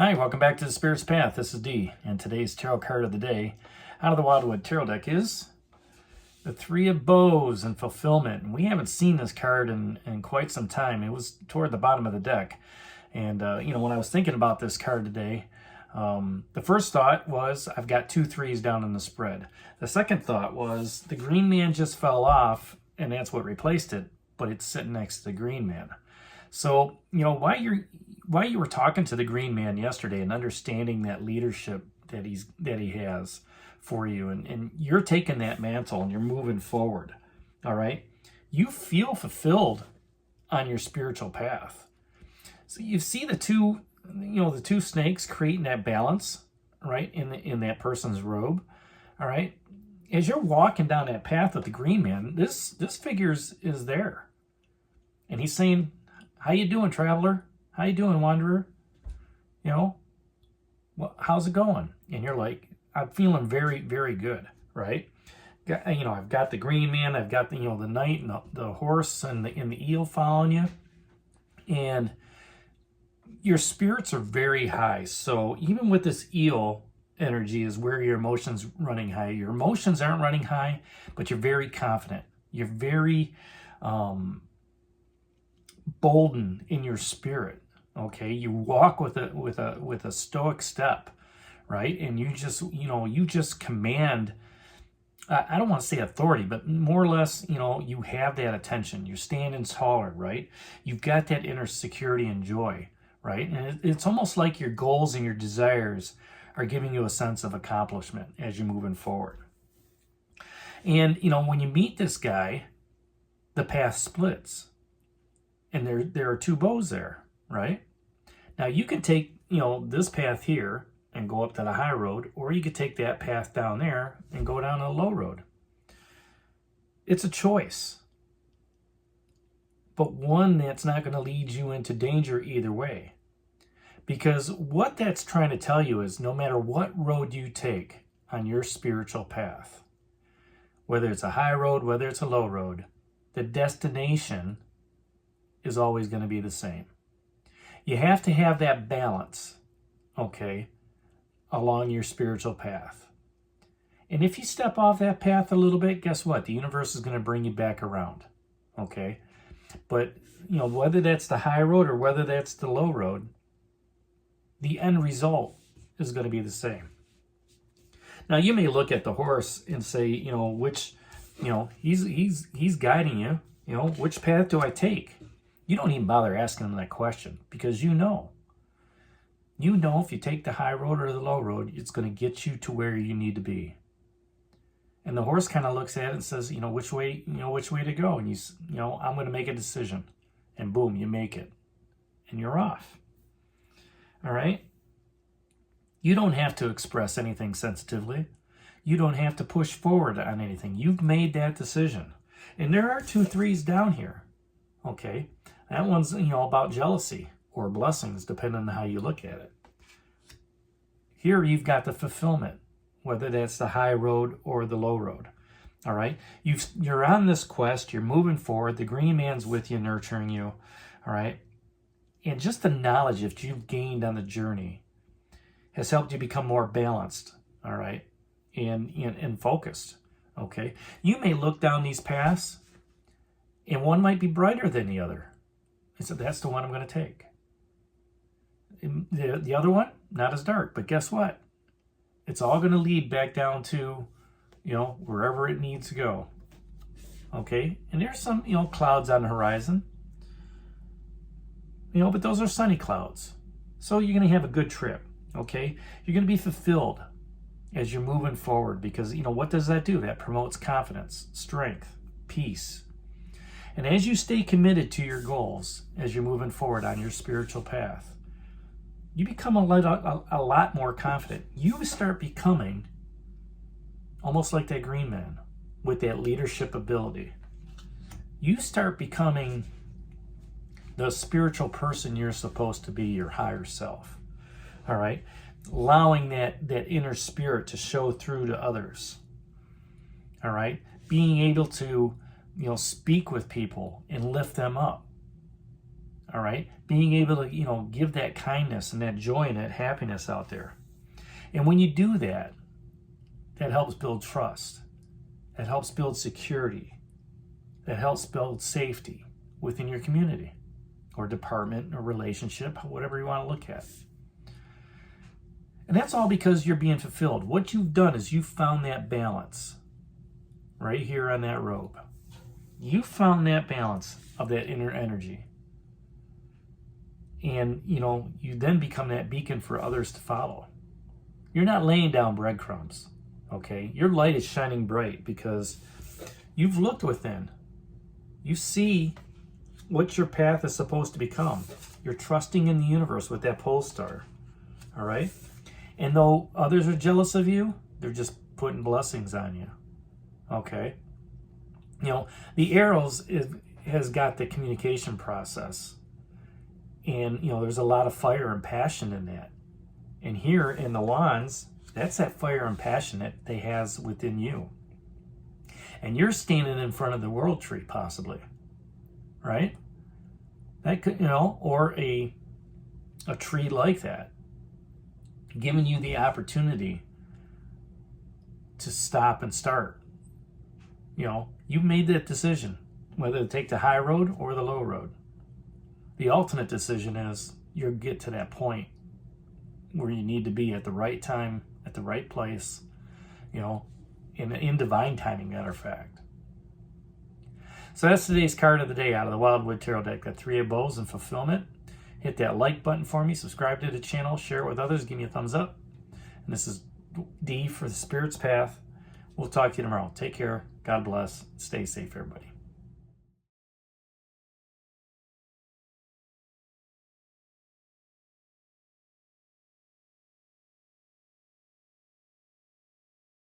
Hi, welcome back to the Spirit's Path. This is Dee, and today's tarot card of the day out of the Wildwood Tarot deck is the Three of Bows and Fulfillment. And we haven't seen this card in quite some time. It was toward the bottom of the deck. And, when I was thinking about this card today, the first thought was I've got 2 3s down in the spread. The second thought was the green man just fell off, and that's what replaced it, but it's sitting next to the green man. So, while you were talking to the green man yesterday and understanding that leadership that he has for you, and you're taking that mantle and you're moving forward, all right? You feel fulfilled on your spiritual path. So you see the two snakes creating that balance, right, in that person's robe, all right? As you're walking down that path with the green man, this figure is there. And he's saying, how you doing, traveler? How you doing, wanderer? How's it going? And you're like, I'm feeling very, very good, right? I've got the green man, I've got the knight and the horse and the eel following you, and your spirits are very high. So even with this eel energy is where your emotions running high. Your emotions aren't running high, but you're very confident. You're very bolden in your spirit. Okay, you walk with a stoic step, right? And you just command. I don't want to say authority, but more or less, you have that attention. You're standing taller, right? You've got that inner security and joy, right? And it's almost like your goals and your desires are giving you a sense of accomplishment as you're moving forward. And when you meet this guy, the path splits, and there are 2 bows there, right? Now you can take this path here and go up to the high road, or you could take that path down there and go down the low road. It's a choice, but one that's not going to lead you into danger either way. Because what that's trying to tell you is no matter what road you take on your spiritual path, whether it's a high road, whether it's a low road, the destination is always going to be the same. You have to have that balance, okay, along your spiritual path. And if you step off that path a little bit, guess what? The universe is going to bring you back around, okay? But, whether that's the high road or whether that's the low road, the end result is going to be the same. Now, you may look at the horse and say, which, he's guiding you, which path do I take? You don't even bother asking him that question because you know if you take the high road or the low road, it's going to get you to where you need to be. And the horse kind of looks at it and says, which way to go? And I'm going to make a decision. And boom, you make it. And you're off. All right? You don't have to express anything sensitively. You don't have to push forward on anything. You've made that decision. And there are 2 3s down here. Okay? That one's, about jealousy or blessings, depending on how you look at it. Here you've got the fulfillment, whether that's the high road or the low road. All right? You're on this quest. You're moving forward. The green man's with you, nurturing you. All right? And just the knowledge that you've gained on the journey has helped you become more balanced, all right, and focused, okay? You may look down these paths, and one might be brighter than the other. And so that's the one I'm going to take. The other one, not as dark, but guess what? It's all going to lead back down to, wherever it needs to go, okay? And there's some, clouds on the horizon. But those are sunny clouds. So you're going to have a good trip, okay? You're going to be fulfilled as you're moving forward because, what does that do? That promotes confidence, strength, peace. And as you stay committed to your goals, as you're moving forward on your spiritual path, you become a lot more confident. You start becoming almost like that green man with that leadership ability. You start becoming the spiritual person you're supposed to be, your higher self, all right? Allowing that inner spirit to show through to others, all right? Being able to, speak with people and lift them up, All right, being able to, give that kindness and that joy and that happiness out there. And when you do that, that helps build trust. That helps build security. That helps build safety within your community or department or relationship, whatever you want to look at. And that's all because you're being fulfilled. What you've done is you've found that balance right here on that robe. You found that balance of that inner energy. And, you then become that beacon for others to follow. You're not laying down breadcrumbs, okay? Your light is shining bright because you've looked within. You see what your path is supposed to become. You're trusting in the universe with that pole star, all right? And though others are jealous of you, they're just putting blessings on you, okay? The arrows has got the communication process. And, there's a lot of fire and passion in that. And here in the wands, that's that fire and passion that they has within you. And you're standing in front of the world tree, possibly, right? That could, or a tree like that, giving you the opportunity to stop and start. You've made that decision, whether to take the high road or the low road. The ultimate decision is you'll get to that point where you need to be at the right time, at the right place, in divine timing, matter of fact. So that's today's card of the day out of the Wildwood Tarot deck. Got 3 of bows and fulfillment. Hit that like button for me, subscribe to the channel, share it with others, give me a thumbs up. And this is D for the Spirit's Path. We'll talk to you tomorrow. Take care. God bless. Stay safe, everybody.